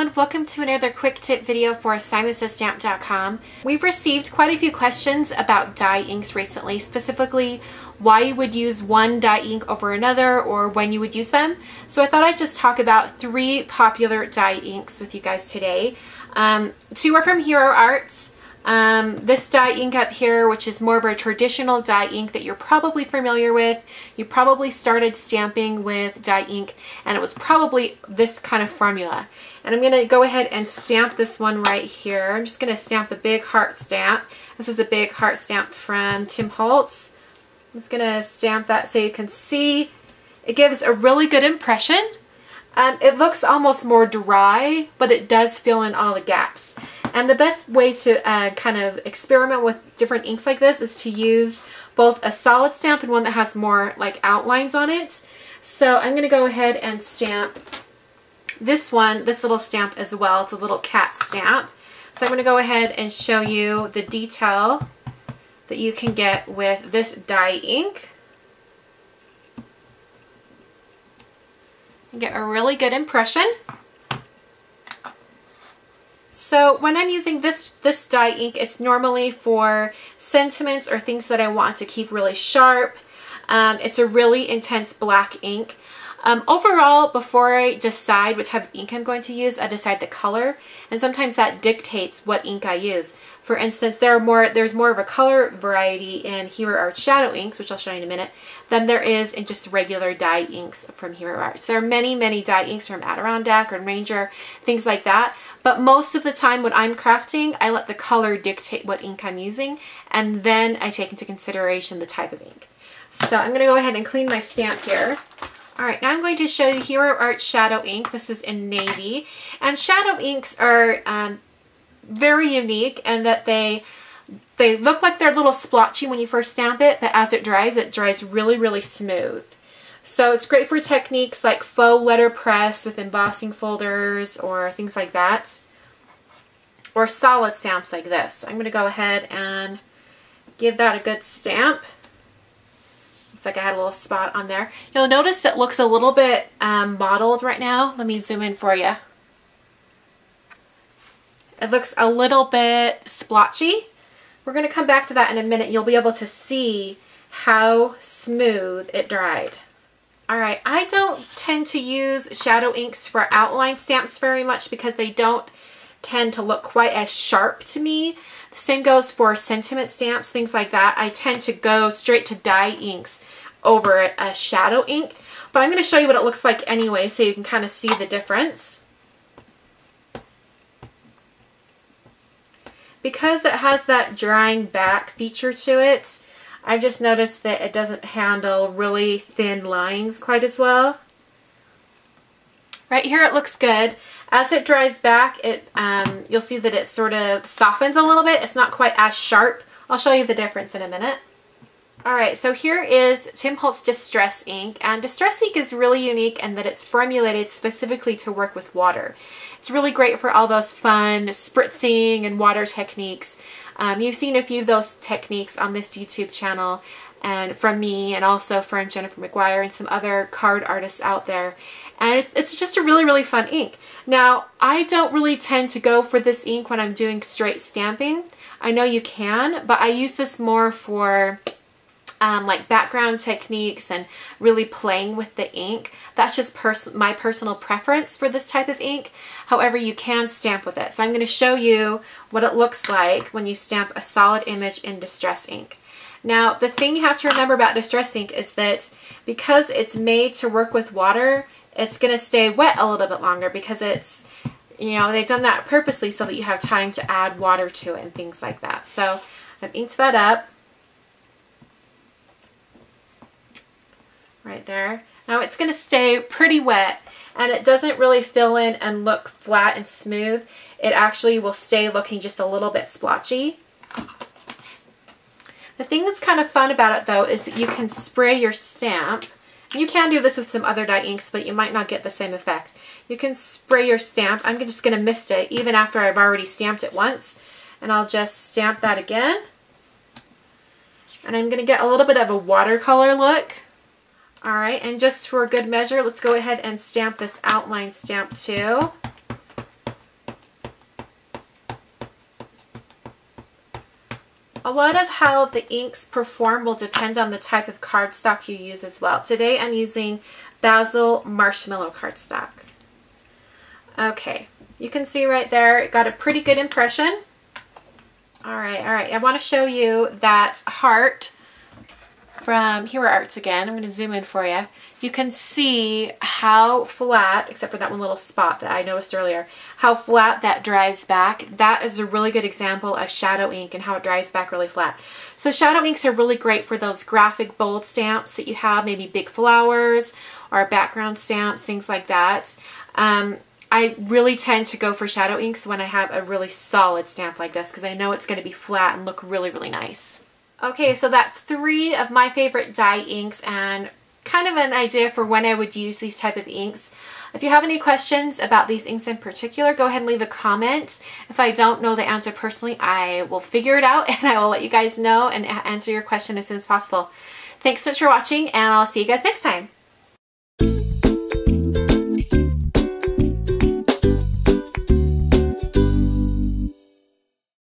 everyone, welcome to another quick tip video for SimonsandStamp.com. We've received quite a few questions about dye inks recently, specifically why you would use one dye ink over another or when you would use them. So I thought I'd just talk about 3 popular dye inks with you guys today. 2 are from Hero Arts. This dye ink up here, which is more of a traditional dye ink that you're probably familiar with. You probably started stamping with dye ink and it was probably this kind of formula. And I'm going to go ahead and stamp this one right here. I'm just going to stamp the big heart stamp. This is a big heart stamp from Tim Holtz. I'm just going to stamp that so you can see. It gives a really good impression. It looks almost more dry, but it does fill in all the gaps. And the best way to kind of experiment with different inks like this is to use both a solid stamp and one that has more like outlines on it. So I'm going to go ahead and stamp this one, this little stamp as well. It's a little cat stamp. So I'm going to go ahead and show you the detail that you can get with this dye ink. You get a really good impression. So when I'm using this dye ink, it's normally for sentiments or things that I want to keep really sharp. It's a really intense black ink. Overall, before I decide what type of ink I'm going to use, I decide the color, and sometimes that dictates what ink I use. For instance, there's more of a color variety in Hero Arts Shadow inks, which I'll show you in a minute, than there is in just regular dye inks from Hero Arts. There are many, many dye inks from Adirondack or Ranger, things like that. But most of the time when I'm crafting, I let the color dictate what ink I'm using, and then I take into consideration the type of ink. So I'm going to go ahead and clean my stamp here. Alright, now I'm going to show you Hero Arts Shadow ink. This is in navy. And shadow inks are very unique in that they look like they're a little splotchy when you first stamp it, but as it dries really, really smooth. So it's great for techniques like faux letterpress with embossing folders or things like that. Or solid stamps like this. I'm going to go ahead and give that a good stamp. Looks like I had a little spot on there. You'll notice it looks a little bit mottled right now. Let me zoom in for you. It looks a little bit splotchy. We're going to come back to that in a minute. You'll be able to see how smooth it dried. Alright, I don't tend to use shadow inks for outline stamps very much because they don't tend to look quite as sharp to me. The same goes for sentiment stamps, things like that. I tend to go straight to dye inks over a shadow ink. But I'm going to show you what it looks like anyway so you can kind of see the difference. Because it has that drying back feature to it, I've just noticed that it doesn't handle really thin lines quite as well. Right here it looks good. As it dries back, you'll see that it sort of softens a little bit. It's not quite as sharp. I'll show you the difference in a minute. Alright, so here is Tim Holtz Distress ink. And Distress ink is really unique in that it's formulated specifically to work with water. It's really great for all those fun spritzing and water techniques. You've seen a few of those techniques on this YouTube channel and from me and also from Jennifer McGuire and some other card artists out there. And it's just a really, really fun ink. Now, I don't really tend to go for this ink when I'm doing straight stamping. I know you can, but I use this more for like background techniques and really playing with the ink. That's just my personal preference for this type of ink. However, you can stamp with it. So I'm going to show you what it looks like when you stamp a solid image in Distress ink. Now, the thing you have to remember about Distress ink is that because it's made to work with water, it's going to stay wet a little bit longer because it's, you know, they've done that purposely so that you have time to add water to it and things like that. So I've inked that up right there. Now it's going to stay pretty wet and it doesn't really fill in and look flat and smooth. It actually will stay looking just a little bit splotchy. The thing that's kind of fun about it though is that you can spray your stamp. You can do this with some other dye inks, but you might not get the same effect. You can spray your stamp. I'm just going to mist it even after I've already stamped it once. And I'll just stamp that again. And I'm going to get a little bit of a watercolor look. Alright, and just for good measure, let's go ahead and stamp this outline stamp too. A lot of how the inks perform will depend on the type of cardstock you use as well. Today I'm using Basil Marshmallow cardstock. Okay, you can see right there, it got a pretty good impression. All right. I want to show you that heart from Hero Arts again. I'm going to zoom in for you. You can see how flat, except for that one little spot that I noticed earlier, how flat that dries back. That is a really good example of shadow ink and how it dries back really flat. So shadow inks are really great for those graphic bold stamps that you have, maybe big flowers or background stamps, things like that. I really tend to go for shadow inks when I have a really solid stamp like this because I know it's going to be flat and look really, really nice. Okay, so that's 3 of my favorite dye inks and kind of an idea for when I would use these type of inks. If you have any questions about these inks in particular, go ahead and leave a comment. If I don't know the answer personally, I will figure it out and I will let you guys know and answer your question as soon as possible. Thanks so much for watching, and I'll see you guys next time.